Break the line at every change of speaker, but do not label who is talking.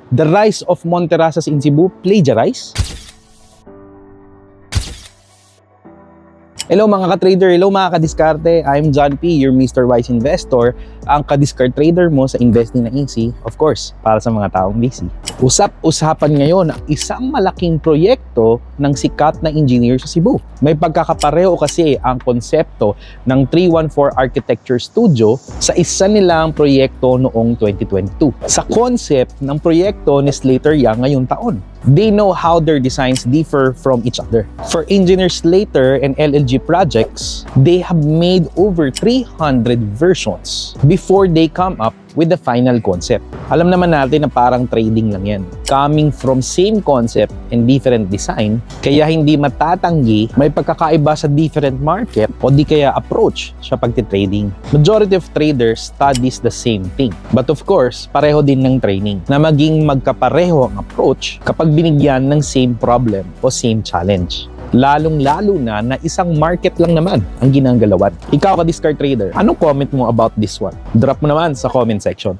The rise of Monterasas in Cebu, plagiarize? Hello mga ka-trader, hello mga ka-diskarte. I'm John P, your Mr. Wise Investor, ang ka-discard trader mo sa Investing na Easy, of course, para sa mga taong busy. Usap-usapan ngayon ang isang malaking proyekto ng sikat na engineer sa Cebu. May pagkakapareho kasi ang konsepto ng 314 Architecture Studio sa isa nilang proyekto noong 2022. Sa concept ng proyekto ni Slater Young ngayong taon. They know how their designs differ from each other. For Engineer Slater and LLG projects, they have made over 300 versions before they come up with the final concept. Alam naman natin na parang trading lang yan. Coming from same concept and different design, kaya hindi matatanggi may pagkakaiba sa different market o di kaya approach sa pagtitrading. Majority of traders studies the same thing. But of course, pareho din ng training na maging magkapareho ang approach kapag binigyan ng same problem o same challenge. Lalong-lalo na isang market lang naman ang ginagalawan. Ikaw ka-discard trader, anong comment mo about this one? Drop mo naman sa comment section.